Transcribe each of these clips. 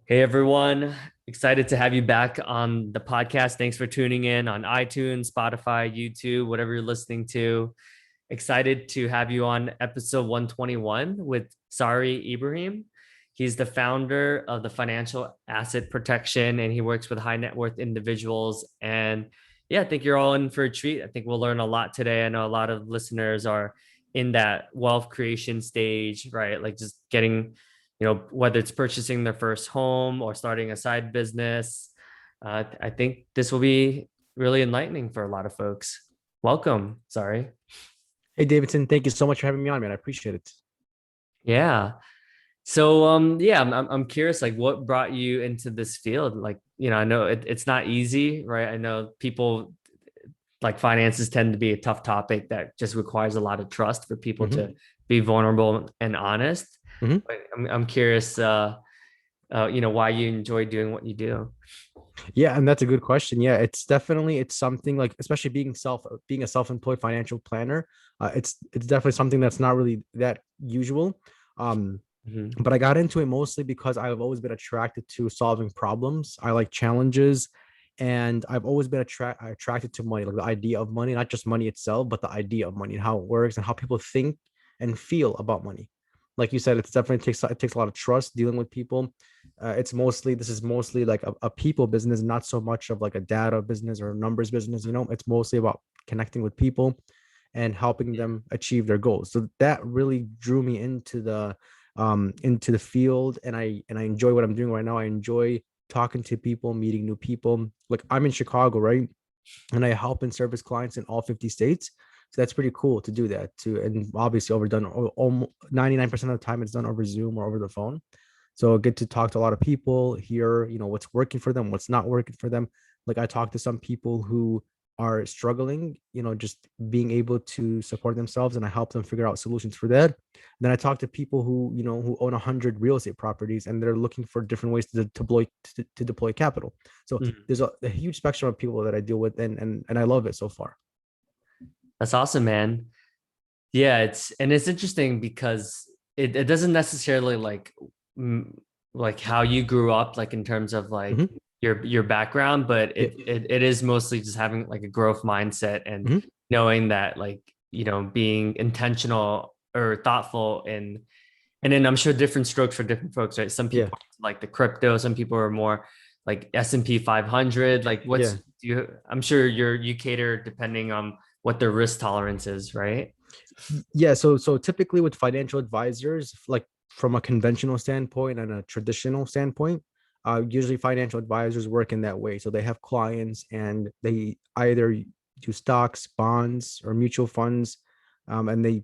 Hey everyone, excited to have you back on the podcast. Thanks for tuning in on iTunes, Spotify, YouTube, whatever you're listening to. Excited to have you on episode 121 with Sarry Ibrahim. He's the founder of the Financial Asset Protection and he works with high net worth individuals. And yeah, I think you're all in for a treat. I think we'll learn a lot today. I know a lot of listeners are in that wealth creation stage, right? Like just getting, whether it's purchasing their first home or starting a side business. I think this will be really enlightening for a lot of folks. Welcome. Sorry. Hey, Davidson, thank you so much for having me on, man. I appreciate it. Yeah. So yeah, I'm curious, like what brought you into this field? Like, I know it's not easy, right? I know people like finances tend to be a tough topic that just requires a lot of trust for people hmm to be vulnerable and honest. hmm But I'm curious, why you enjoy doing what you do. Yeah, and that's a good question. Yeah, it's something like, especially being a self-employed financial planner. It's definitely something that's not really that usual. Um, Mhm. but I got into it mostly because I've always been attracted to solving problems. I like challenges, and I've always been attracted to money, like the idea of money, not just money itself, but the idea of money and how it works and how people think and feel about money. Like you said, it takes a lot of trust dealing with people. This is mostly like a people business, not so much of like a data business or a numbers business. It's mostly about connecting with people and helping Yeah. them achieve their goals. So that really drew me into the field, and I enjoy what I'm doing right now. I enjoy talking to people, meeting new people. Like, I'm in Chicago, right? And I help and service clients in all 50 states. So that's pretty cool to do that too. And obviously overdone almost 99% of the time it's done over Zoom or over the phone. So I get to talk to a lot of people, hear, what's working for them, what's not working for them. Like, I talk to some people who are struggling, just being able to support themselves, and I help them figure out solutions for that. Then I talk to people who own 100 real estate properties, and they're looking for different ways to deploy capital. So Mhm. there's a huge spectrum of people that I deal with, and I love it so far. That's awesome, man. Yeah, it's interesting because it doesn't necessarily mm, like how you grew up, like in terms of like hmm your background, but Yeah. it is mostly just having like a growth mindset and hmm knowing that like, being intentional or thoughtful and then I'm sure different strokes for different folks, right? Some Yeah. people like the crypto, some people are more like S&P 500. Like Yeah. I'm sure you cater depending on what their risk tolerance is, right? Yeah. So typically with financial advisors, like from a conventional standpoint and a traditional standpoint, usually financial advisors work in that way. So they have clients and they either do stocks, bonds, or mutual funds, and they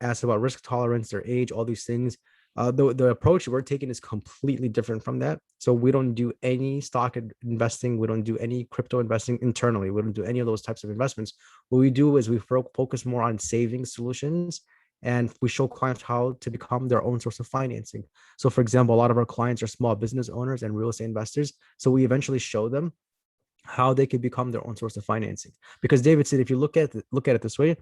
ask about risk tolerance, their age, all these things. The approach we're taking is completely different from that. So we don't do any investing. We don't do any crypto investing internally. We don't do any of those types of investments. What we do is we focus more on saving solutions, and we show clients how to become their own source of financing. So, for example, a lot of our clients are small business owners and real estate investors. So we eventually show them how they could become their own source of financing. Because David said, if you look at it this way,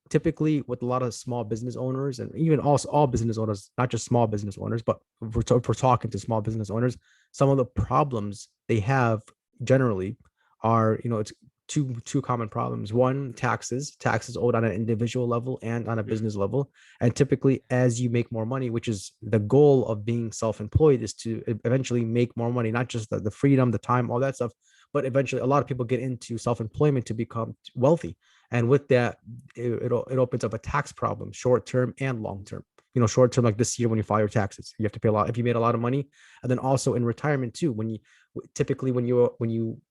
typically with a lot of small business owners, and even also all business owners, not just small business owners, but if we're talking to small business owners, some of the problems they have generally are, it's two common problems. One, taxes owed on an individual level and on a Mhm. business level. And typically, as you make more money, which is the goal of being self-employed, is to eventually make more money, not just the freedom, the time, all that stuff, but eventually a lot of people get into self-employment to become wealthy. And with that, it opens up a tax problem, short term and long term. Short term, like this year when you file your taxes, you have to pay a lot if you made a lot of money. And then also in retirement too, when you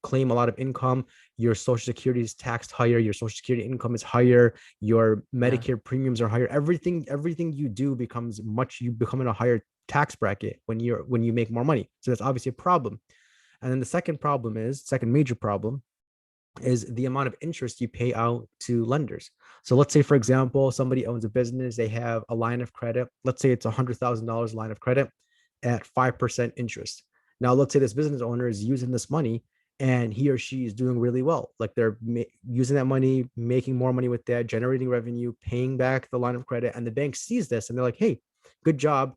claim a lot of income, your social security is taxed higher, your social security income is higher, your Yeah. Medicare premiums are higher. Everything you do you become in a higher tax bracket when you make more money. So that's obviously a problem. And then the second major problem is the amount of interest you pay out to lenders. So let's say, for example, somebody owns a business, they have a line of credit. Let's say it's $100,000 line of credit at 5% interest. Now, let's say this business owner is using this money and he or she is doing really well. Like, they're using that money, making more money with that, generating revenue, paying back the line of credit. And the bank sees this and they're like, hey, good job.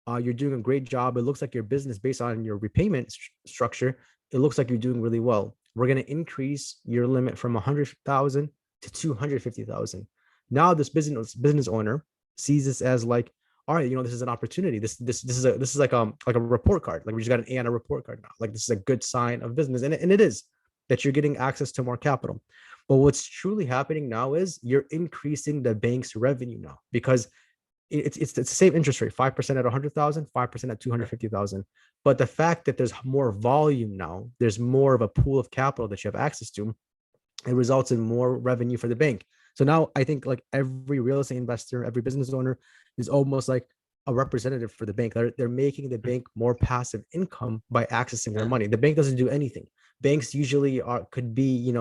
You're doing a great job. It looks like your business, based on your repayment structure, it looks like you're doing really well. We're going to increase your limit from 100,000 to 250,000. Now this business owner sees this as like, all right, this is an opportunity. This is like a report card. Like we just got an A on a report card now. Like this is a good sign of business, and it is that you're getting access to more capital. But what's truly happening now is you're increasing the bank's revenue now, because it's the same interest rate, 5% at 100,000, 5% at 250,000. But the fact that there's more volume now, there's more of a pool of capital that you have access to, it results in more revenue for the bank. So now I think like every real estate investor, every business owner is almost like a representative for the bank. They're making the bank more passive income by accessing their Yeah. money. The bank doesn't do anything. Banks usually could be,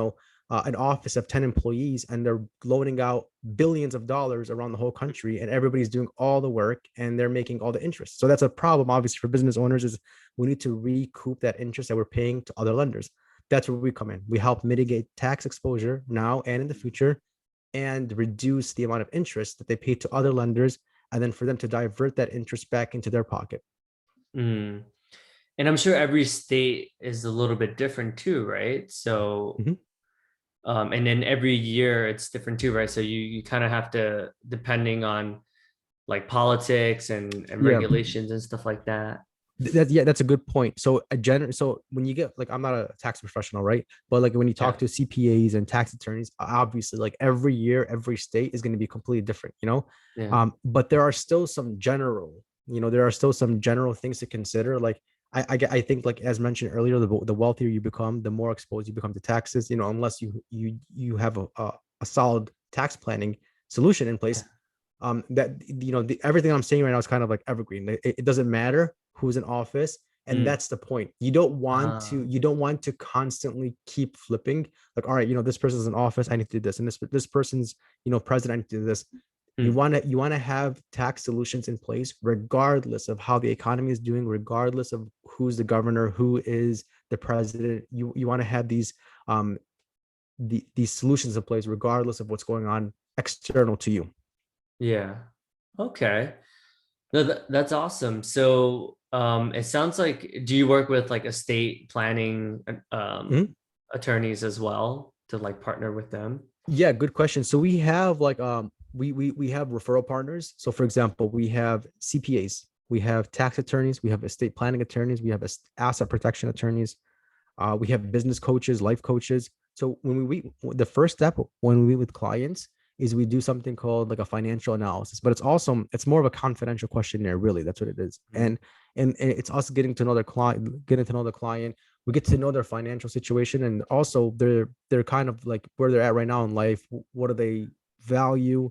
an office of 10 employees, and they're loaning out billions of dollars around the whole country, and everybody's doing all the work and they're making all the interest. So that's a problem, obviously, for business owners, is we need to recoup that interest that we're paying to other lenders. That's where we come in. We help mitigate tax exposure now and in the future, and reduce the amount of interest that they pay to other lenders, and then for them to divert that interest back into their pocket. Mm. And I'm sure every state is a little bit different too, right? So, Mhm. and then every year it's different too, right? So you kind of have to, depending on like politics and Yeah. regulations and stuff like that. That's a good point. So when you get, like, I'm not a tax professional, right? But like when you talk Yeah. to CPAs and tax attorneys, obviously, like every year, every state is going to be completely different, Yeah. But there are still some general things to consider. Like I think, like as mentioned earlier, the wealthier you become, the more exposed you become to taxes, unless you have a solid tax planning solution in place. Yeah. That everything I'm saying right now is kind of like evergreen. It doesn't matter who's in office, and Mm. that's the point. You don't want to constantly keep flipping. Like, all right, this person's in office, I need to do this, and this person's president, I need to do this. you Mm. want to you want to have tax solutions in place regardless of how the economy is doing, regardless of who's the governor, who is the president. You want to have these solutions in place regardless of what's going on external to you. Yeah. Okay. No, that's awesome. So, it sounds like, do you work with like estate planning Mhm. attorneys as well to like partner with them? Yeah, good question. So we have like we have referral partners. So for example, we have CPAs, we have tax attorneys, we have estate planning attorneys, we have asset protection attorneys, we have business coaches, life coaches. So the first step when we meet with clients is we do something called like a financial analysis, but it's more of a confidential questionnaire, really. That's what it is. Mm. And it's us getting to know the client. We get to know their financial situation, and also they're kind of like where they're at right now in life. What do they value?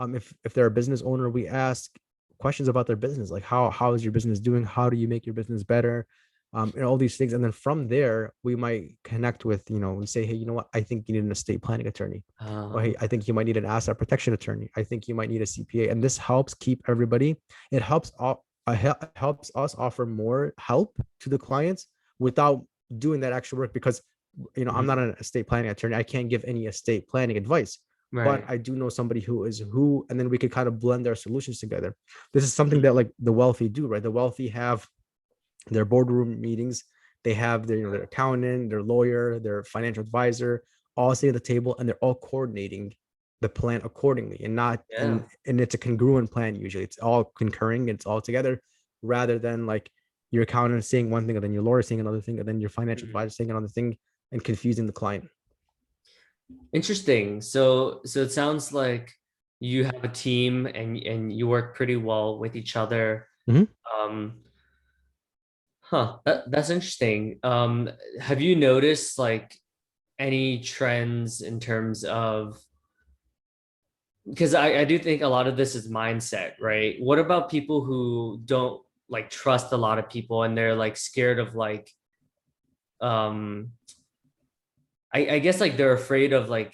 If they're a business owner, we ask questions about their business, like how is your business doing? How do you make your business better? And all these things. And then from there, we might connect with, we say, hey, you know what? I think you need an estate planning attorney. Or hey, Um, I think you might need an asset protection attorney. I think you might need a CPA. And this helps keep everybody. It helps us offer more help to the clients without doing that extra work, because I'm not mhm. an estate planning attorney. I can't give any estate planning advice, but Right. I do know somebody who, and then we could kind of blend our solutions together. This is something Mm. that like the wealthy do, right? The wealthy have their boardroom meetings. They have their accountant, their lawyer, their financial advisor, all sitting at the table, and they're all coordinating the plan accordingly, and not Yeah. and it's a congruent plan. Usually it's all concurring, it's all together, rather than like your accountant saying one thing and then your lawyer saying another thing and then your financial Mhm. advisor saying another thing, and confusing the client. Interesting. So it sounds like you have a team and you work pretty well with each other. Mhm. Um, that's interesting. Have you noticed like any trends in terms of, because I do think a lot of this is mindset, right? What about people who don't like trust a lot of people and they're like scared of like, um I guess like they're afraid of like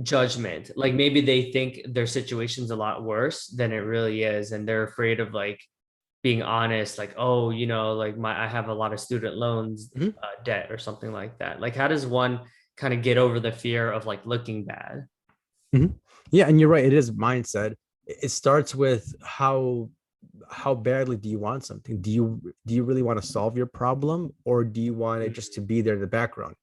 judgment. Like maybe they think their situation's a lot worse than it really is, and they're afraid of like being honest, like, oh, like I have a lot of student loans Mhm. debt or something like that. Like, how does one kind of get over the fear of like looking bad? Mhm. Yeah, and you're right. It is mindset. It starts with how. how badly do you want something? Do you really want to solve your problem, or do you want it just to be there in the background?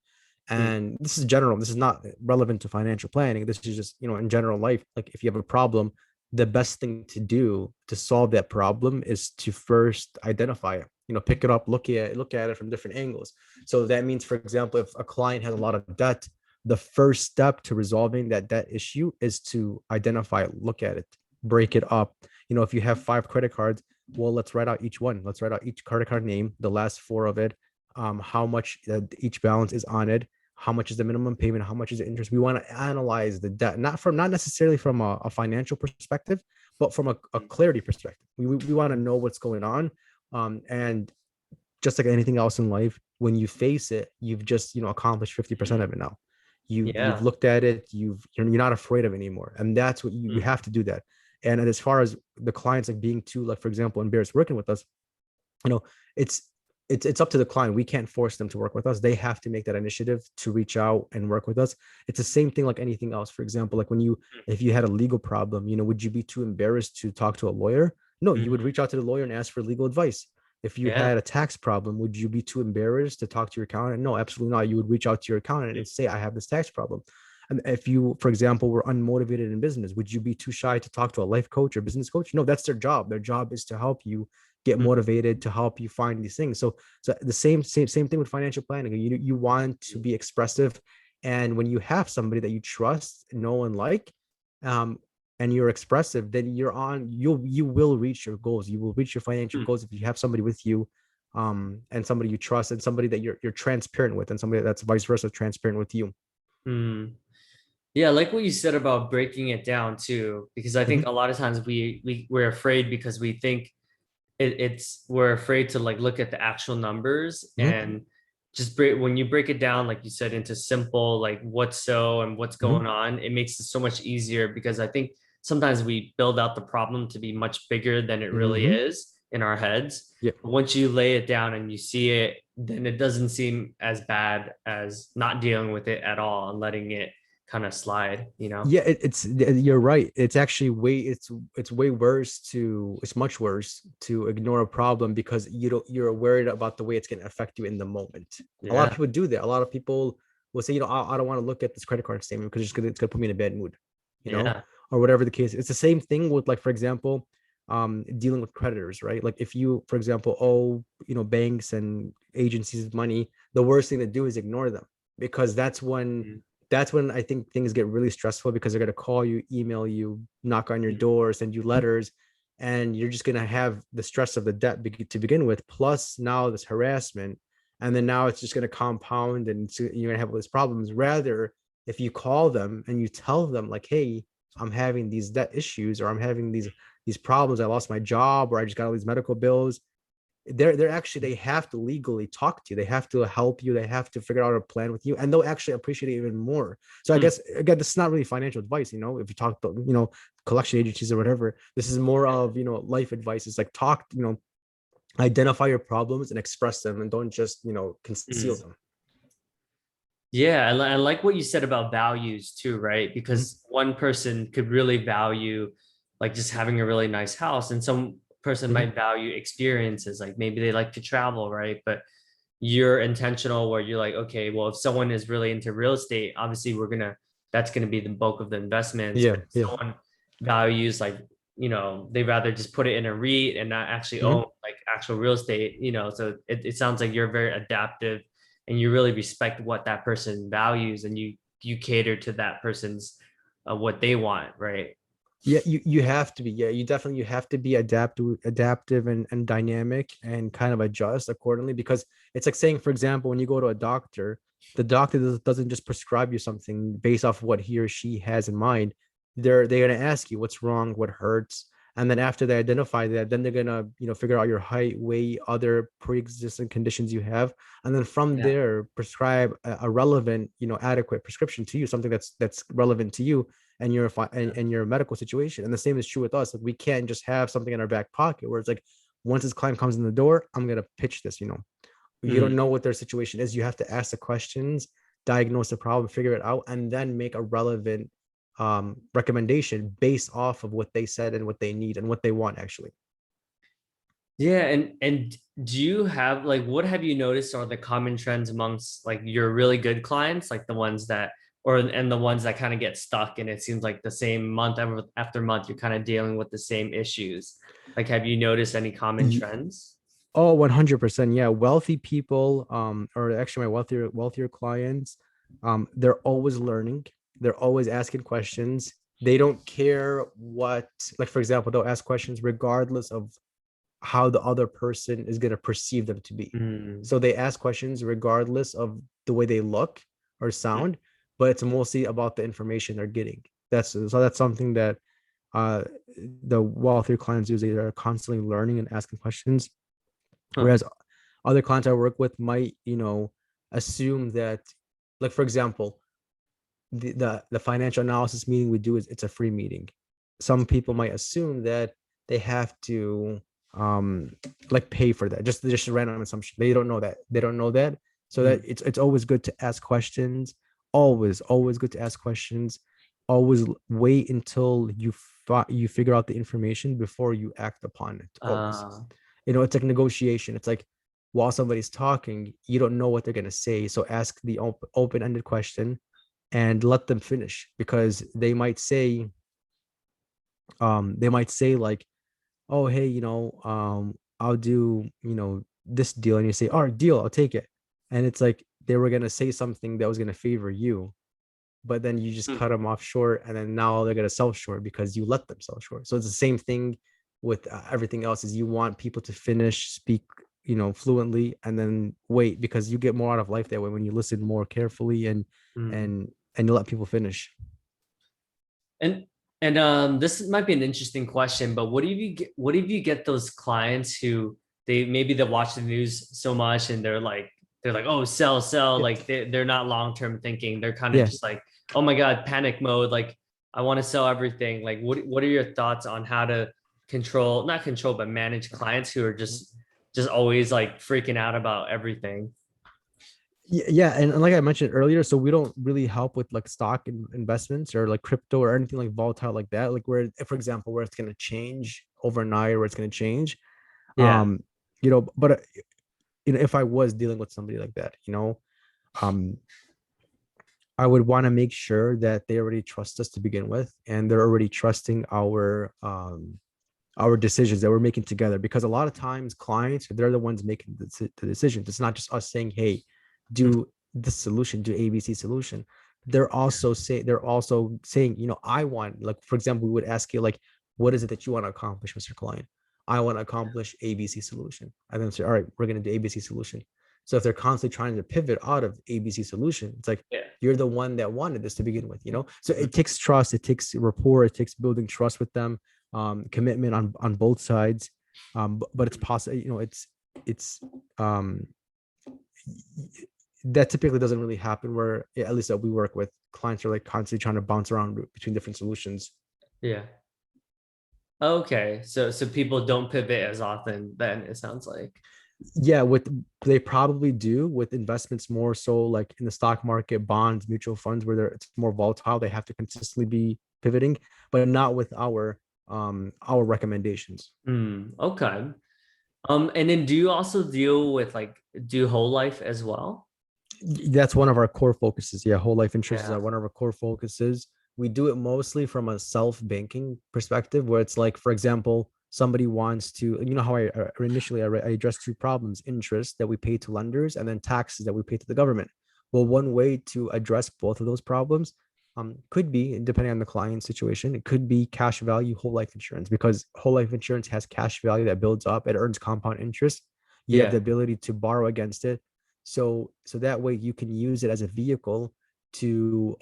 Mm, And this is general, this is not relevant to financial planning, this is just, in general life. Like if you have a problem, the best thing to do to solve that problem is to first identify it, pick it up, look at it from different angles. So that means, for example, if a client has a lot of debt, the first step to resolving that debt issue is to identify it, look at it, break it up. If you have 5 credit cards, well, let's write out each one, let's write out each credit card name, the last four of it, how much each balance is on it, how much is the minimum payment, how much is the interest. We want to analyze the debt, not necessarily from a financial perspective, but from a clarity perspective. We want to know what's going on. And just like anything else in life, when you face it, you've just accomplished 50% of it now. You've yeah. looked at it, you're not afraid of it anymore. And that's what you Mm, have to do that. And as far as the clients, like being too, like for example, embarrassed working with us, you know it's it's up to the client. We can't force them to work with us. They have to make that initiative to reach out and work with us. It's the same thing like anything else. For example, like when you if you had a legal problem, would you be too embarrassed to talk to a lawyer? No, you would mm, reach out to the lawyer and ask for legal advice. If you yeah. had a tax problem, would you be too embarrassed to talk to your accountant? No, absolutely not. You would reach out to your accountant and say, I have this tax problem. And if you, for example, were unmotivated in business, would you be too shy to talk to a life coach or business coach? No, that's their job. Their job is to help you get Mm, motivated, to help you find these things. So the same thing with financial planning. You want to be expressive, and when you have somebody that you trust, know, and like, um, and you're expressive, then you will reach your goals. You will reach your financial mm, goals if you have somebody with you, and somebody you trust, and somebody that you're transparent with, and somebody that's vice versa transparent with you. mm. Yeah, I like what you said about breaking it down too, because I think Mhm, a lot of times we're afraid because we think we're afraid to like look at the actual numbers mhm, and just break when you break it down, like you said, into simple like what's so and what's mhm. going on, it makes it so much easier because I think sometimes we build out the problem to be much bigger than it really Mhm. is in our heads. Yeah. But once you lay it down and you see it, then it doesn't seem as bad as not dealing with it at all and letting it kind of slide, you know? Yeah, you're right. It's actually it's way worse to it's much worse to ignore a problem because you're worried about the way it's going to affect you in the moment. A lot of Yeah. people do that. A lot of people will say, I don't want to look at this credit card statement because it's gonna put me in a bad mood, you know, Yeah. or whatever the case. It's the same thing with, like, for example, dealing with creditors, right? Like if you, for example, owe, banks and agencies money, the worst thing to do is ignore them, because Mm, that's when I think things get really stressful, because they're going to call you, email you, knock on your mm, door, send you letters, and you're just going to have the stress of the debt to begin with, plus now this harassment, and then now it's just going to compound, and so you're going to have all these problems. Rather, if you call them and you tell them, like, hey, I'm having these debt issues, or I'm having these problems, I lost my job, or I just got all these medical bills, they're actually, they have to legally talk to you, they have to help you, they have to figure out a plan with you, and they'll actually appreciate it even more. So I mm. guess, again, this is not really financial advice, if you talk to, collection agencies or whatever. This is more of, life advice. It's like, talk, identify your problems and express them, and don't just, conceal Mm. them. Yeah, I like what you said about values too, right? Mhm, Because one person could really value like just having a really nice house, and some person mhm. might value experiences, like maybe they like to travel, right? But you're intentional where you're like, okay, well, if someone is really into real estate, obviously that's gonna be the bulk of the investments. Yeah, But if yeah. someone values like, they rather just put it in a REIT and not actually Mhm. own like actual real estate, so it sounds like you're very adaptive and you really respect what that person values and you cater to that person's what they want, right? Yeah, you have to be. Yeah, you have to be adaptive and dynamic, and kind of adjust accordingly, because it's like saying, for example, when you go to a doctor, the doctor doesn't just prescribe you something based off what he or she has in mind. They're gonna ask you what's wrong, what hurts, and then after they identify that, then they're gonna, figure out your height, weight, other pre-existing conditions you have, and then from Yeah. there prescribe a relevant, adequate prescription to you, something that's relevant to you and and your medical situation. And the same is true with us. Like, we can't just have something in our back pocket where it's like, once this client comes in the door, I'm gonna pitch this. You Mm, don't know what their situation is. You have to ask the questions, diagnose the problem, figure it out, and then make a relevant recommendation based off of what they said and what they need and what they want, actually. Yeah, and do you have like what have you noticed are the common trends amongst like your really good clients, like the ones that or and the ones that kind of get stuck and it seems like the same month after month you're kind of dealing with the same issues. Like have you noticed any common Ye- trends? Oh, 100%. Yeah. Wealthy people, or actually my wealthier clients, they're always learning. They're always asking questions. They don't care what, like, for example, they'll ask questions regardless of how the other person is going to perceive them to be. Mm. So they ask questions regardless of the way they look or sound, but it's mostly about the information they're getting. That's something that uh the wealthier clients do. They are constantly learning and asking questions. Huh. Whereas other clients I work with might, assume that, like, for example, the financial analysis meeting we do is it's a free meeting. Some people might assume that they have to um like pay for that. Just a random assumption. They don't know that. So that Mm. it's always good to ask questions. Always good to ask questions. Always wait until you figure out the information before you act upon it. Always. Uh, It's like negotiation. It's like while somebody's talking, you don't know what they're gonna say. So ask the open-ended question and let them finish, because they might say like, oh, hey, I'll do, this deal, and you say, all right, deal, I'll take it. And it's like they were going to say something that was going to favor you, but then you just hmm. cut them off short, and then now they're going to sell short because you let them sell short. So it's the same thing with everything else. Is you want people to finish, speak, fluently, and then wait, because you get more out of life that way when you listen more carefully, and Mm. and and you let people finish. And this might be an interesting question, but what if you get those clients who they watch the news so much and they're like, oh, sell, sell, Yeah, like they're not long-term thinking. They're kind of yeah. just like, oh my God, panic mode, like I want to sell everything. Like what are your thoughts on how to control, not control, but manage clients who are just always like freaking out about everything? Yeah, and like I mentioned earlier, so we don't really help with like stock investments or like crypto or anything like volatile like that, like where, for example, where it's going to change overnight or it's going to change. Yeah. um but if I was dealing with somebody like that, um I would want to make sure that they already trust us to begin with, and they're already trusting our decisions that we're making together, because a lot of times clients, they're the ones making the decisions. It's not just us saying, hey, Mm. do this solution, do ABC solution. They're also saying, I want, like, for example, we would ask you, like, what is it that you want to accomplish, Mr. Client? I want to accomplish ABC solution. And then say, all right, we're going to do ABC solution. So if they're constantly trying to pivot out of ABC solution, it's like, Yeah. you're the one that wanted this to begin with. So Mhm. it takes trust, it takes rapport, it takes building trust with them, commitment on both sides. But it's possible, it's um, that typically doesn't really happen, where, at least that we work with, clients are like constantly trying to bounce around between different solutions. Yeah. Okay. So people don't pivot as often then it sounds like. Yeah, with they probably do with investments, more so like in the stock market, bonds, mutual funds, where it's more volatile. They have to consistently be pivoting, but not with our recommendations. Okay. And then do you also deal with like do whole life as well? That's one of our core focuses. Yeah, whole life insurance is Yeah. one of our core focuses. We do it mostly from a self-banking perspective, where it's like, for example, somebody wants to, how I addressed two problems: interest that we pay to lenders, and then taxes that we pay to the government. Well, one way to address both of those problems could be, depending on the client situation, it could be cash value whole life insurance, because whole life insurance has cash value that builds up. It earns compound interest. You have the Yeah. ability to borrow against it. So that way you can use it as a vehicle to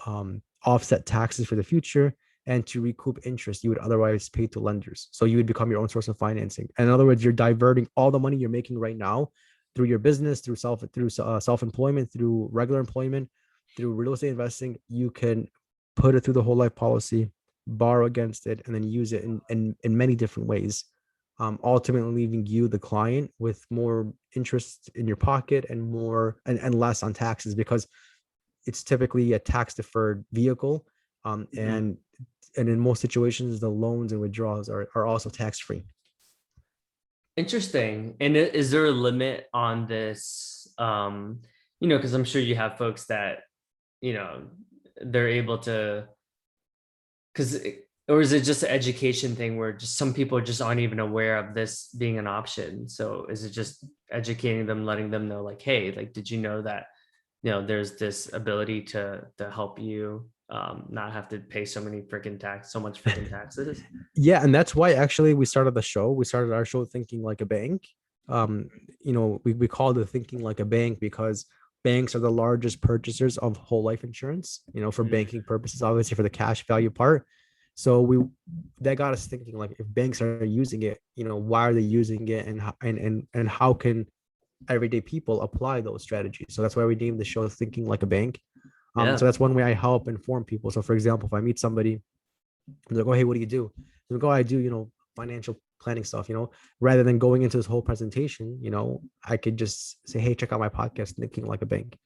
offset taxes for the future, and to recoup interest you would otherwise pay to lenders. So you would become your own source of financing. And in other words, you're diverting all the money you're making right now through your business, through self-employment, through regular employment, through real estate investing. You can put it through the whole life policy, borrow against it, and then use it in many different ways, ultimately leaving you, the client, with more interest in your pocket, and more and less on taxes, because it's typically a tax deferred vehicle. um, Mhm. and and in most situations, the loans and withdrawals are also tax free. Interesting. And is there a limit on this? Because I'm sure you have folks that, you know, they're able to, because, or is it just an education thing where just some people just aren't even aware of this being an option? So is it just educating them, letting them know, like, hey, like, did you know that, there's this ability to help you not have to pay so much freaking taxes? Yeah, and that's why actually we started the show. We started our show thinking like a bank. Um, we called it thinking like a bank because banks are the largest purchasers of whole life insurance, for Mm, banking purposes, obviously for the cash value part. So that got us thinking like if banks are using it, why are they using it and how can everyday people apply those strategies? So that's why we named the show Thinking Like a Bank. So yeah. that's one way I help inform people. So for example, if I meet somebody, they're like, oh, hey, what do you do? They're like, oh, I do, financial planning stuff, rather than going into this whole presentation, I could just say, hey, check out my podcast, Thinking Like a Bank.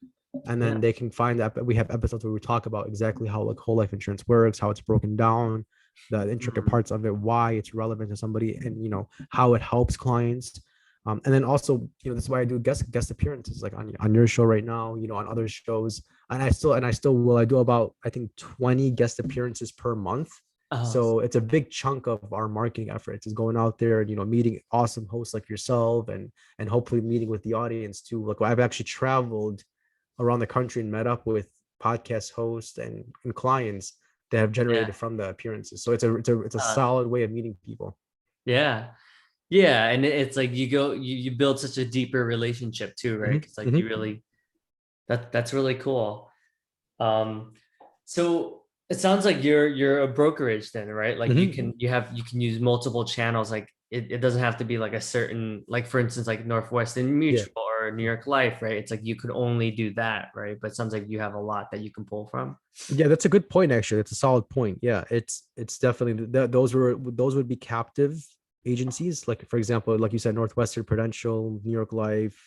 And Yeah. then they can find that we have episodes where we talk about exactly how like whole life insurance works, how it's broken down, the intricate Mhm. parts of it, why it's relevant to somebody, and how it helps clients. And then also, this is why I do guest appearances, like on your show right now, on other shows, and I still will. I do about I think 20 guest appearances per month. Oh, So it's a big chunk of our marketing efforts is going out there and meeting awesome hosts like yourself and hopefully meeting with the audience too. Like I've actually traveled around the country and met up with podcast hosts and clients that have yeah. generated from the appearances. So it's a Uh, solid way of meeting people. yeah. Yeah. And it's like you build such a deeper relationship too, right? Mhm, Because like you mhm. really, that's really cool. Um, so it sounds like you're a brokerage then, right? Like Mhm. you can use multiple channels. Like it doesn't have to be like a certain, like for instance, like Northwestern Yeah. Mutual or New York Life, right? It's like you could only do that, right? But it sounds like you have a lot that you can pull from. Yeah, that's a good point. Actually, it's a solid point. Yeah, it's definitely those would be captive agencies. Like for example, like you said, Northwestern, Prudential, New York Life,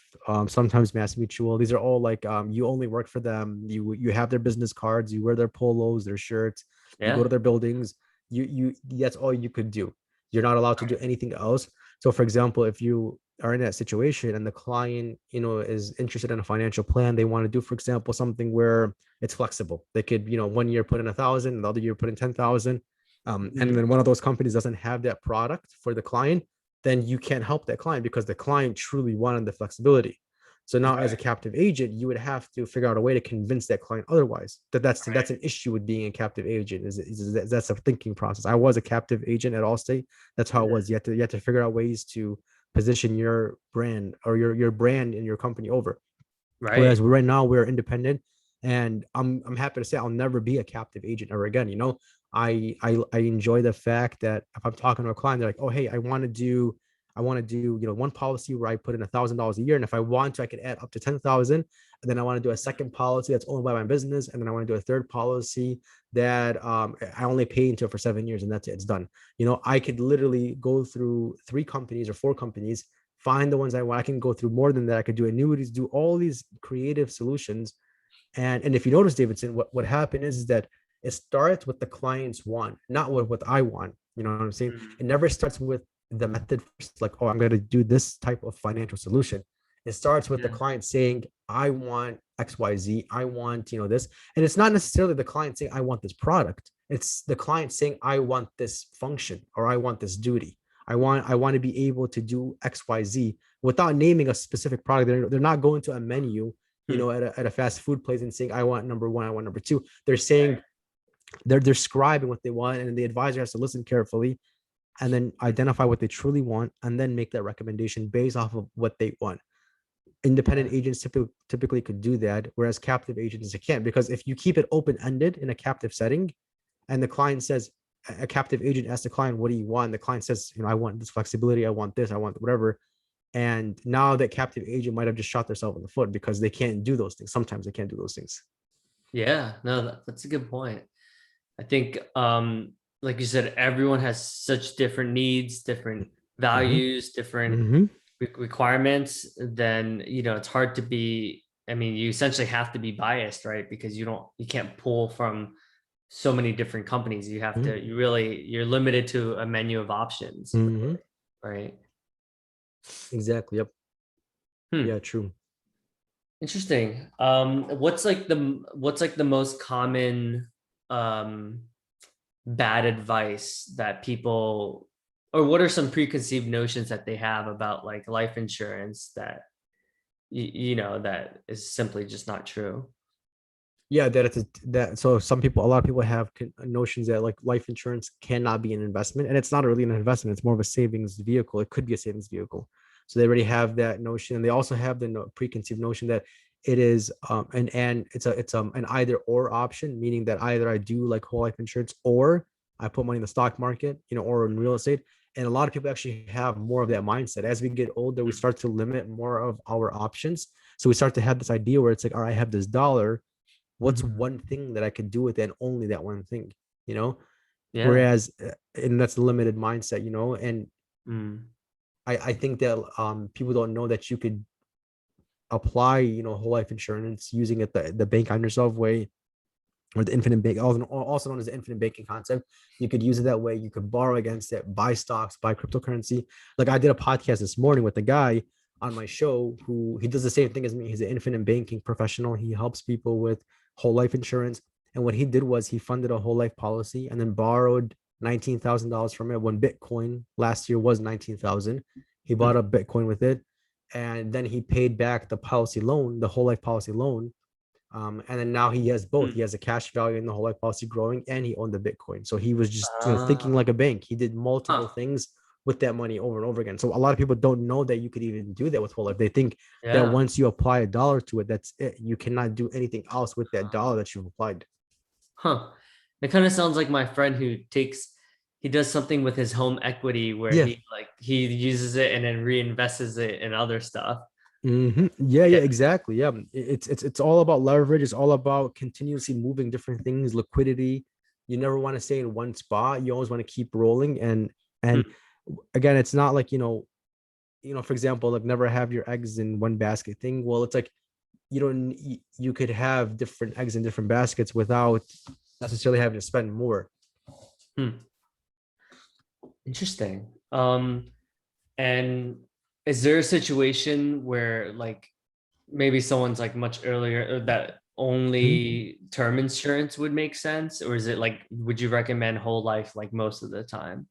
sometimes Mass Mutual. These are all like you only work for them. You have their business cards. You wear their polos, their shirts. You go to Yeah. their buildings. You that's all you could do. You're not allowed to do Right. anything else. So, for example, if you are in that situation and the client, is interested in a financial plan, they want to do, for example, something where it's flexible. They could, one year put in 1,000, the other year put in 10,000. And Mhm. then one of those companies doesn't have that product for the client, then you can't help that client because the client truly wanted the flexibility. So now, as a Right. captive agent, you would have to figure out a way to convince that client otherwise. That's Right. an issue with being a captive agent. That's a thinking process. I was a captive agent at Allstate. That's how it was. You had to figure out ways to position your brand or your brand in your company over. Right. Whereas right now we're independent, and I'm happy to say I'll never be a captive agent ever again. I enjoy the fact that if I'm talking to a client, they're like, oh hey, I want to do one policy where I put in $1,000 a year, and if I want to, I can add up to 10,000. And then I want to do a second policy that's owned by my business, and then I want to do a third policy that I only pay into for 7 years, and that's it. It's done. I could literally go through 3 companies or 4 companies, find the ones I want. I can go through more than that. I could do annuities, do all these creative solutions. And if you notice, Davidson, what happened is that it starts with the client's want, not what I want. You know what I'm saying? Mhm. It never starts with the method first, like, oh, I'm going to do this type of financial solution. It starts with the Yeah. client saying, I want XYZ, I want, this. And it's not necessarily the client saying, I want this product. It's the client saying, I want this function or I want this duty. I want to be able to do XYZ without naming a specific product. They're not going to a menu, Hmm. at a fast food place and saying, I want number one, I want number two. They're Right. saying they're describing what they want, and the advisor has to listen carefully and then identify what they truly want and then make that recommendation based off of what they want. Independent Yeah. agents typically could do that, whereas captive agents they can't, because if you keep it open-ended in a captive setting and the client says, a captive agent asks the client, what do you want? The client says, I want this flexibility, I want this, I want whatever. And now that captive agent might have just shot themselves in the foot because they can't do those things. Sometimes they can't do those things. Yeah. No, that's a good point. I think, like you said, everyone has such different needs, different Mm-hmm. values, different Mm-hmm. requirements. Then, it's hard to be, I mean, you essentially have to be biased, right? Because you can't pull from so many different companies. You have to, you're limited to a menu of options, Mm-hmm. right? Exactly. Yep. Hmm. Yeah, true. Interesting. What's like the most common um bad advice that people, or what are some preconceived notions that they have about like life insurance that you know that is simply just not true? Yeah, that it's that. So a lot of people have notions that like life insurance cannot be an investment, and it's not really an investment. It's more of a savings vehicle. It could be a savings vehicle. So they already have that notion, and they also have the preconceived notion that it is and it's an either or option, meaning that either I do like whole life insurance or I put money in the stock market, or in real estate. And a lot of people actually have more of that mindset. As we get older, we start to limit more of our options. So we start to have this idea where it's like, all right, I have this dollar, what's Mhm. one thing that I could do with it, and only that one thing, you know? Yeah. Whereas, and that's the limited mindset, and Mm. I think that people don't know that you could apply, whole life insurance using it the bank on yourself way, or the infinite bank, also known as the infinite banking concept. You could use it that way. You could borrow against it, buy stocks, buy cryptocurrency. Like I did a podcast this morning with a guy on my show who he does the same thing as me. He's an infinite banking professional. He helps people with whole life insurance. And what he did was he funded a whole life policy and then borrowed $19,000 from it when Bitcoin last year was 19,000. He bought Mm. up Bitcoin with it. And then he paid back the policy loan, the whole life policy loan, and then now he has both. He Mm. has a cash value in the whole life policy growing, and he owned the Bitcoin. So he was just thinking Ah. like a bank. He did multiple Huh. things with that money over and over again. So a lot of people don't know that you could even do that with whole life. They think that Yeah. once you apply a dollar to it, that's it. You cannot do anything else with that dollar that you've applied. Huh. It kind of sounds like my friend who he does something with his home equity where Yeah. he uses it and then reinvests it in other stuff. Yeah, yeah, Yeah. exactly. Yeah, it's all about leverage. It's all about continuously moving different things, liquidity. You never want to stay in one spot. You always want to keep rolling. And Hmm. again, it's not like for example, like never have your eggs in one basket thing. Well, it's like you don't you could have different eggs in different baskets without necessarily having to spend more. Hmm. Interesting. And is there a situation where like maybe someone's like much earlier that Mhm. only term insurance would make sense, or is it like would you recommend whole life like most of the time?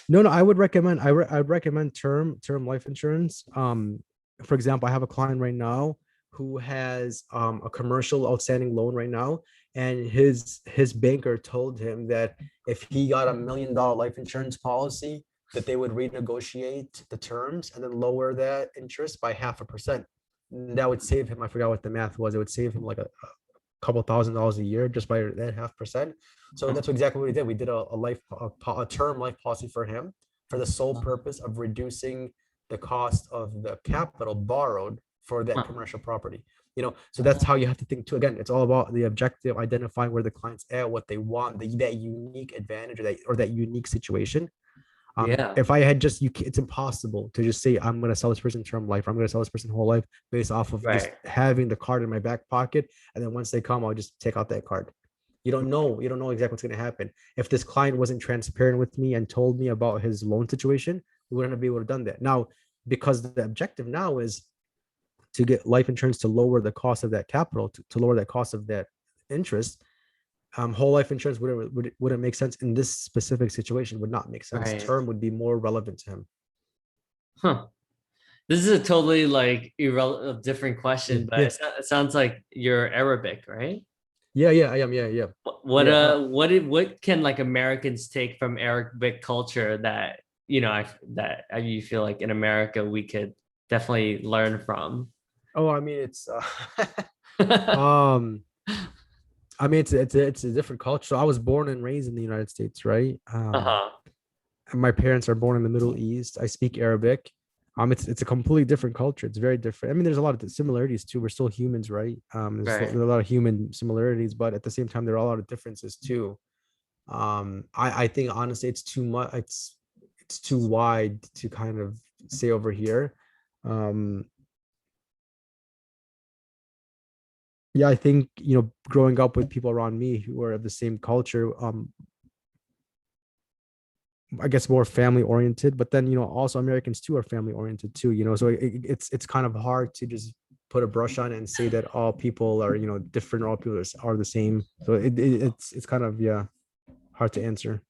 No, no, I would recommend I'd recommend term life insurance. For example, I have a client right now who has a commercial outstanding loan right now, and his banker told him that if he got $1 million life insurance policy, that they would renegotiate the terms and then lower that interest by 0.5%. That would save him. I forgot what the math was. It would save him like a couple $1,000s a year just by that 0.5%. So that's exactly what we did. We did a term life policy for him for the sole purpose of reducing the cost of the capital borrowed for that Huh. commercial property. So that's how you have to think too. Again, it's all about the objective, identifying where the client's at, what they want, that unique advantage or that unique situation. Yeah. If I had just it's impossible to just say I'm going to sell this person term life, or I'm going to sell this person whole life based off of just Right. having the card in my back pocket, and then once they come, I'll just take out that card. You don't know exactly what's going to happen. If this client wasn't transparent with me and told me about his loan situation, we wouldn't be able to done that. Now, because the objective now is to get life insurance to lower the cost of that capital, to lower that cost of that interest. Whole life insurance wouldn't make sense in this specific situation. Would not make sense. Right. Term would be more relevant to him. Huh. This is a totally like irrelevant, different Yeah, question, but yeah, it sounds like you're Arabic, right? yeah, yeah. I am. Yeah, yeah, What yeah. what can like Americans take from Arabic culture that you feel like in America we could definitely learn from? Oh, I mean, it's um, I mean, it's a different culture. So I was born and raised in the United States, right? Uh-huh. And my parents are born in the Middle East. I speak Arabic. It's a completely different culture. It's very different. I mean, there's a lot of similarities too. We're still humans, right? There's Right. a lot of human similarities, but at the same time, there are a lot of differences too. I think honestly, it's too much. It's too wide to kind of say over here. Um, yeah, I think growing up with people around me who are of the same culture, I guess more family oriented, but then also Americans too are family oriented too. So it's kind of hard to just put a brush on it and say that all people are different, all people are the same. So it's kind of, yeah, hard to answer.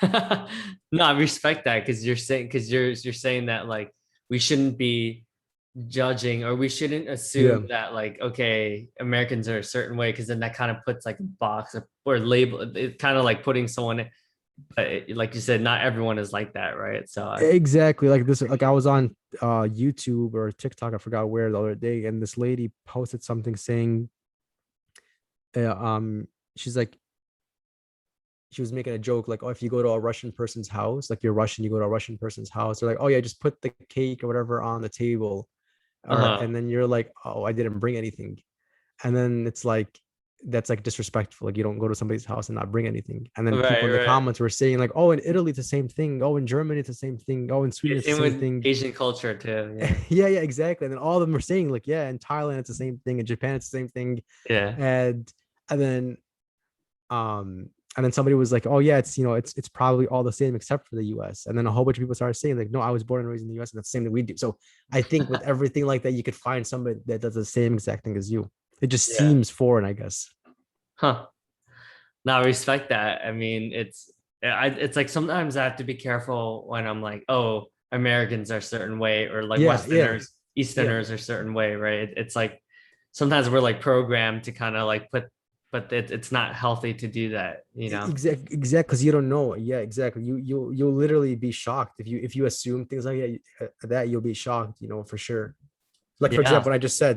No, I respect that because you're saying that like we shouldn't be judging or we shouldn't Yeah, assume that like okay Americans are a certain way because then that kind of puts like a box or label it's kind of like putting someone but like you said not everyone is like that right so exactly. Like this, like I was on YouTube or TikTok, I forgot where, the other day, and this lady posted something saying, uh, um, she's like, she was making a joke like, oh, if you go to a Russian person's house, like you're Russian, you go to a Russian person's house, they're like, oh yeah, just put the cake or whatever on the table, or uh-huh and then you're like, oh, I didn't bring anything, and then it's like, that's like disrespectful. Like you don't go to somebody's house and not bring anything. And then people right in the right comments were saying like, oh, in Italy it's the same thing. Oh, in Germany it's the same thing. Oh, in Sweden it's the same same with thing. Asian culture too yeah Yeah, yeah, exactly. And then all of them were saying like, yeah, in Thailand it's the same thing. In Japan it's the same thing. yeah And and then um and then somebody was like, oh yeah, it's probably all the same except for the US. And then a whole bunch of people started saying like, no, I was born and raised in the US and that's the same that we do. So I think with everything like that, you could find somebody that does the same exact thing as you. It just yeah seems foreign, I guess. huh now I respect that I mean it's like sometimes I have to be careful when I'm like oh Americans are a certain way or like Yeah, yeah, Westerners yeah. Easterners are a certain way right it's like sometimes we're like programmed to kind of like put but it's not healthy to do that you know Exact, because you don't know. Yeah, exactly. You'll literally be shocked if you assume things like that. You'll be shocked, for sure. Like for yeah example, I just said,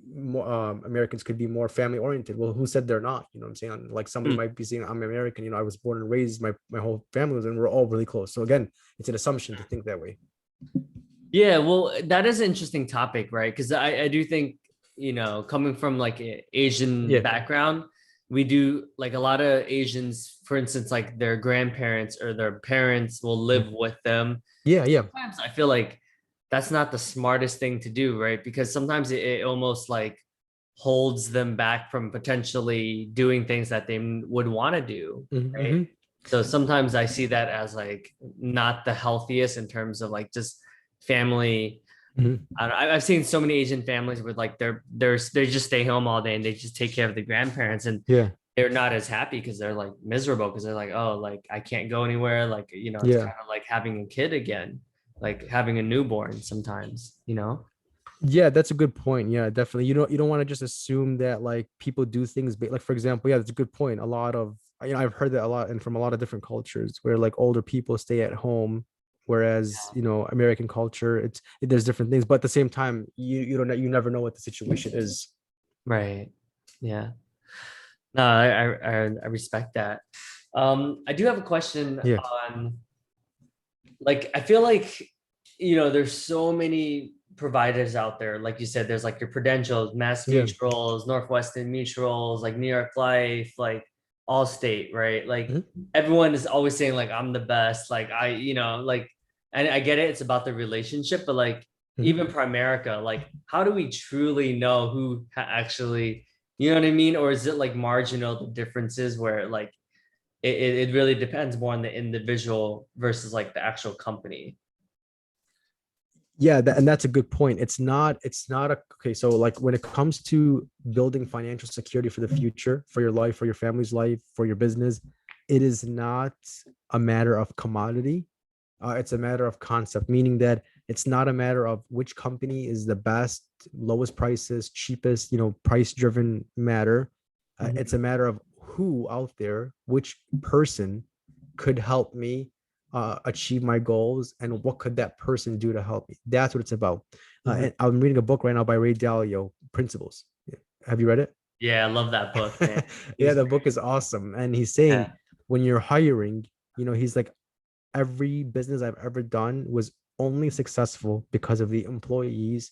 more, Americans could be more family oriented. Well, who said they're not? You know what I'm saying? Like somebody Hmm. might be saying, I'm American. I was born and raised. My whole family was, and we're all really close. So again, it's an assumption to think that way. Yeah, well, that is an interesting topic, right? Because I do think, coming from like an Asian Yeah. background, we do like a lot of Asians, for instance, like their grandparents or their parents will live with them. Yeah. Yeah. Sometimes I feel like that's not the smartest thing to do, right? Because sometimes it almost like holds them back from potentially doing things that they would want to do, right? Mm-hmm. So sometimes I see that as like not the healthiest in terms of like just family. Hmm. I've seen so many Asian families where like they just stay home all day and they just take care of the grandparents and Yeah. they're not as happy because they're like miserable because they're like oh like I can't go anywhere like it's Yeah. kind of like having a kid again like having a newborn sometimes. Yeah, that's a good point. Yeah, definitely. You don't want to just assume that like people do things like, for example, yeah, that's a good point. A lot of, I've heard that a lot and from a lot of different cultures where like older people stay at home, whereas American culture, there's different things, but at the same time, you never know what the situation is. Right. Yeah. No, I respect that. I do have a question Yeah. on like I feel like there's so many providers out there. Like you said, there's like your Prudentials, Mass Yeah. Mutuals, Northwestern Mutuals, like New York Life, like Allstate, right? Like Mhm. everyone is always saying like I'm the best. Like like and I get it, it's about the relationship, but like Mhm. even Primerica, like how do we truly know who actually, you know what I mean? Or is it like marginal the differences where like it really depends more on the individual versus like the actual company. Yeah, and that's a good point. It's not a okay. So like when it comes to building financial security for the future, for your life, for your family's life, for your business, it is not a matter of commodity. It's a matter of concept, meaning that it's not a matter of which company is the best, lowest prices, cheapest, price driven matter. It's a Mhm. matter of who out there, which person could help me achieve my goals, and what could that person do to help me. That's what it's about. Mhm. And I'm reading a book right now by Ray Dalio, Principles. Have you read it? Yeah, I love that book, man. Yeah, He's the book great. is awesome. And he's saying Yeah. when you're hiring, he's like, every business I've ever done was only successful because of the employees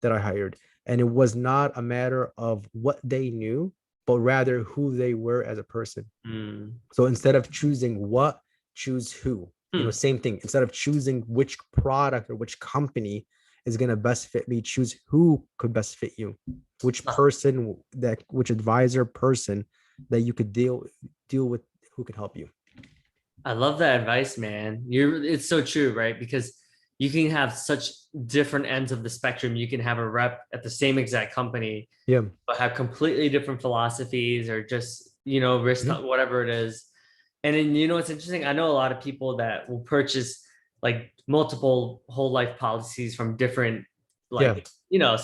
that I hired. And it was not a matter of what they knew, but rather who they were as a person. Mm. So instead of choosing what, choose who. Hmm. Same thing. Instead of choosing which product or which company is going to best fit me, choose who could best fit you. Which Huh. person, which advisor person that you could deal with, who can help you. I love that advice, man. It's so true, right? Because you can have such different ends of the spectrum. You can have a rep at the same exact company, Yeah. but have completely different philosophies or just, risk Mhm. whatever it is. And then, it's interesting. I know a lot of people that will purchase like multiple whole life policies from different, Yeah. like,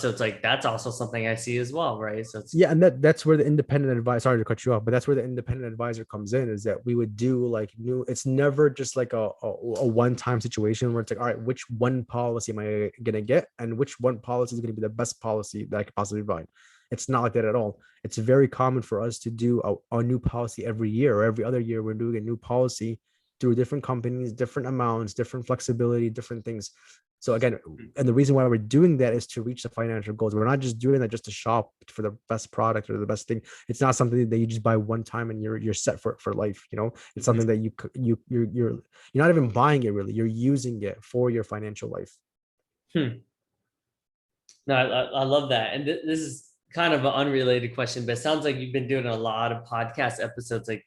so it's like that's also something I see as well, right? So it's Yeah, and that's where the independent advisor, sorry to cut you off, but that's where the independent advisor comes in, is that we would do like new, it's never just like a one-time situation where it's like, all right, which one policy am I gonna get and which one policy is gonna be the best policy that I could possibly find. It's not like that at all. It's very common for us to do a new policy every year, or every other year we're doing a new policy through different companies, different amounts, different flexibility, different things. So again, and the reason why we're doing that is to reach the financial goals. We're not just doing that just to shop for the best product or the best thing. It's not something that you just buy one time and you're set for life. It's something that you're not even buying it really. You're using it for your financial life. Hmm. No, I love that. And this is kind of an unrelated question, but it sounds like you've been doing a lot of podcast episodes. Like,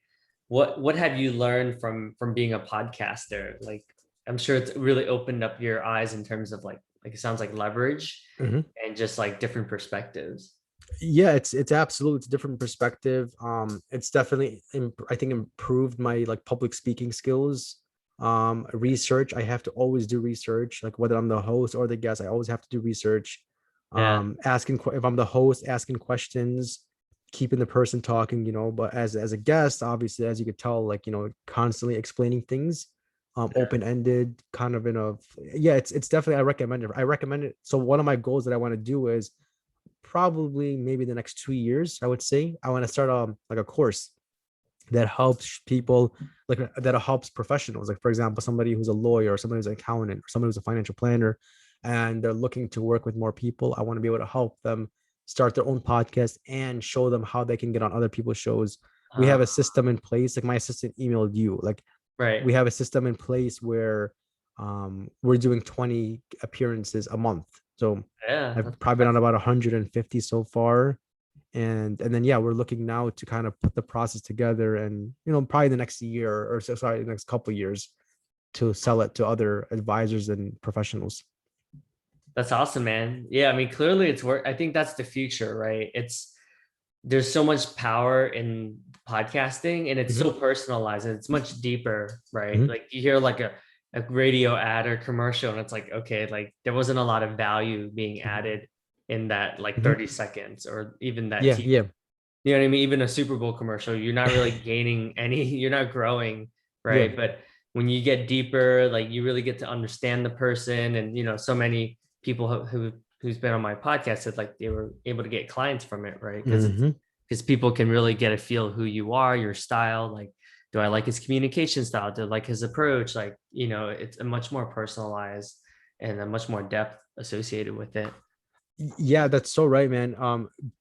what have you learned from being a podcaster? Like, I'm sure it's really opened up your eyes in terms of like it sounds like leverage Mhm. and just like different perspectives. Yeah, it's absolutely, it's a different perspective. It's definitely I think improved my like public speaking skills. Research, I have to always do research, like whether I'm the host or the guest, I always have to do research. Yeah. Asking if I'm the host, asking questions, keeping the person talking, but as a guest, obviously, as you could tell, like, constantly explaining things, open-ended, kind of in a, yeah, it's definitely, I recommend it. So one of my goals that I want to do is probably maybe the next 2 years, I would say I want to start like a course that helps people, like that helps professionals, like for example somebody who's a lawyer or somebody who's an accountant or somebody who's a financial planner, and they're looking to work with more people. I want to be able to help them start their own podcast and show them how they can get on other people's shows. We Uh, have a system in place, like my assistant emailed you, like right. we have a system in place where we're doing 20 appearances a month. So Yeah. I've probably done about 150 so far. And then yeah, we're looking now to kind of put the process together, and probably the next year, or so sorry, the next couple of years, to sell it to other advisors and professionals. That's awesome, man. Yeah, I mean, clearly it's work. I think that's the future, right? There's so much power in podcasting and it's Mhm. so personalized and it's much deeper, right? Mhm. Like you hear like a radio ad or commercial and it's like, okay, like there wasn't a lot of value being added in that like Mhm. 30 seconds or even that Yeah, TV. yeah. You know what I mean? Even a Super Bowl commercial, you're not really gaining any, you're not growing, Yeah. right? But when you get deeper, like you really get to understand the person. And, so many people who's been on my podcast said like they were able to get clients from it, right? Mhm. Because people can really get a feel of who you are, your style. Like, do I like his communication style? Do I like his approach? Like, it's a much more personalized and a much more depth associated with it. Yeah, that's so right, man.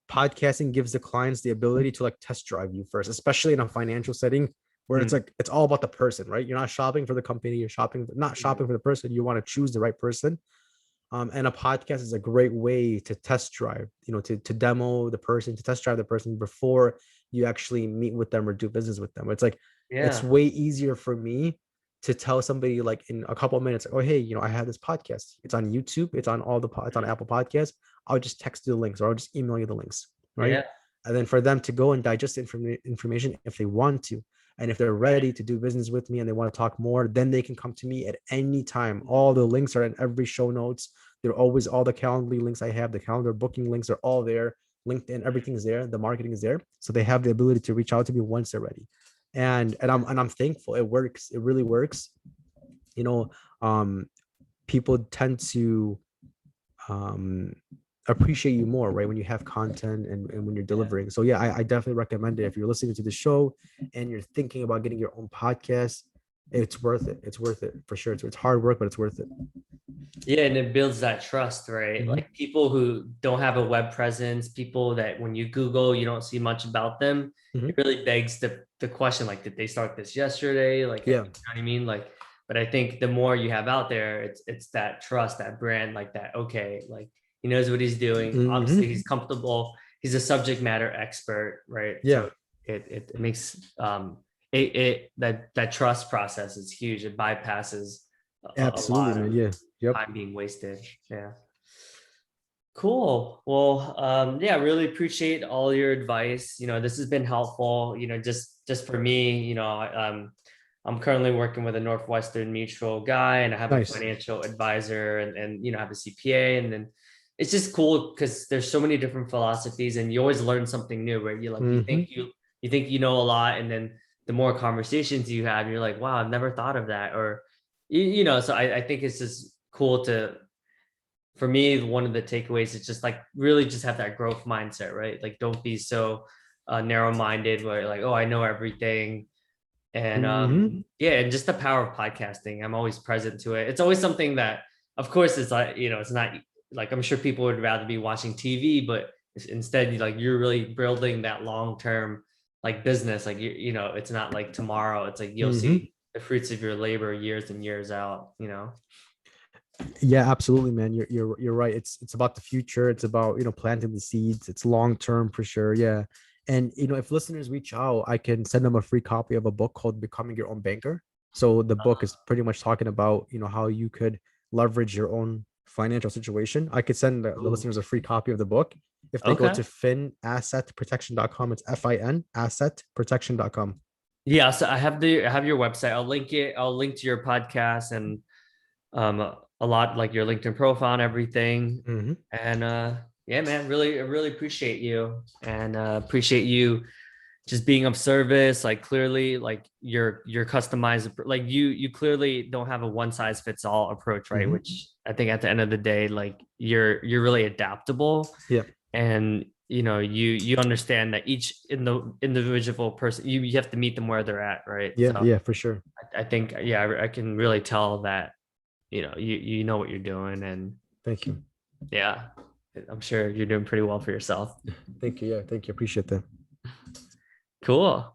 Podcasting gives the clients the ability to like test drive you first, especially in a financial setting where it's Mm. like it's all about the person, right? You're not shopping for the company, you're not shopping for the person. You want to choose the right person. And a podcast is a great way to test drive, to demo the person, to test drive the person before you actually meet with them or do business with them. It's like, it's Yeah. way easier for me to tell somebody like in a couple of minutes, oh, hey, I have this podcast. It's on YouTube. It's on it's on Apple Podcasts. I'll just text you the links, or I'll just email you the links. Right. Yeah. And then for them to go and digest the information if they want to. And if they're ready to do business with me and they want to talk more, then they can come to me at any time. All the links are in every show notes. They're always, all the Calendly links I have, the calendar booking links are all there. LinkedIn, everything's there. The marketing is there. So they have the ability to reach out to me once they're ready. And I'm thankful. It works. It really works. You know, um, People tend to um appreciate you more, right, when you have content and when you're Yeah. delivering. So yeah, I definitely recommend it. If you're listening to the show and you're thinking about getting your own podcast, it's worth it. It's worth it for sure. It's hard work, but it's worth it. Yeah, and it builds that trust, right? Mhm. Like people who don't have a web presence, people that when you Google, you don't see much about them. It Mhm. really begs the question, like, did they start this yesterday? Like, you Yeah. know what I mean? Like, but I think the more you have out there, it's that trust, that brand, like that, okay, like he knows what he's doing. Obviously, Mhm. he's comfortable, he's a subject matter expert, right? Yeah. So it makes that trust process is huge. It bypasses a Absolutely, lot man. of Yeah. Yep. time being wasted. Yeah. Cool. Well, yeah, really appreciate all your advice. This has been helpful. Just for me, I'm currently working with a Northwestern Mutual guy, and I have a Nice. financial advisor, and have a CPA, and then it's just cool because there's so many different philosophies, and you always learn something new. Where you like Mm-hmm. you think you know a lot, and then the more conversations you have, you're like, wow, I've never thought of that, or So I think it's just cool to for me, one of the takeaways is just like really just have that growth mindset, right? Like don't be so narrow-minded where like, oh, I know everything. And Mm-hmm. yeah, and just the power of podcasting. I'm always present to it. It's always something that, of course, it's like, it's not like I'm sure people would rather be watching TV, but instead, like you're really building that long-term like business. Like it's not like tomorrow. It's like you'll Mm-hmm. see the fruits of your labor years and years out. Yeah, absolutely, man. You're right. It's about the future. It's about, planting the seeds. It's long term for sure. Yeah. And if listeners reach out, I can send them a free copy of a book called Becoming Your Own Banker. So the book is pretty much talking about, how you could leverage your own financial situation. I could send the Ooh, listeners a free copy of the book if they go okay. to finassetprotection.com. It's finassetprotection.com. Yeah, so I have your website. I'll link it. I'll link to your podcast and um a lot like your LinkedIn profile and everything. Mm-hmm. And yeah, man, I really appreciate you and appreciate you just being of service. Like clearly, like you're customized. Like you clearly don't have a one size fits all approach, right? Mm-hmm. Which I think at the end of the day, like you're really adaptable Yeah. and you understand that each in the individual person you have to meet them where they're at, right? Yeah. So Yeah, for sure. I think yeah, I can really tell that you know what you're doing, and Thank you. yeah, I'm sure you're doing pretty well for yourself. Thank you. Yeah. Thank you. Appreciate that. Cool.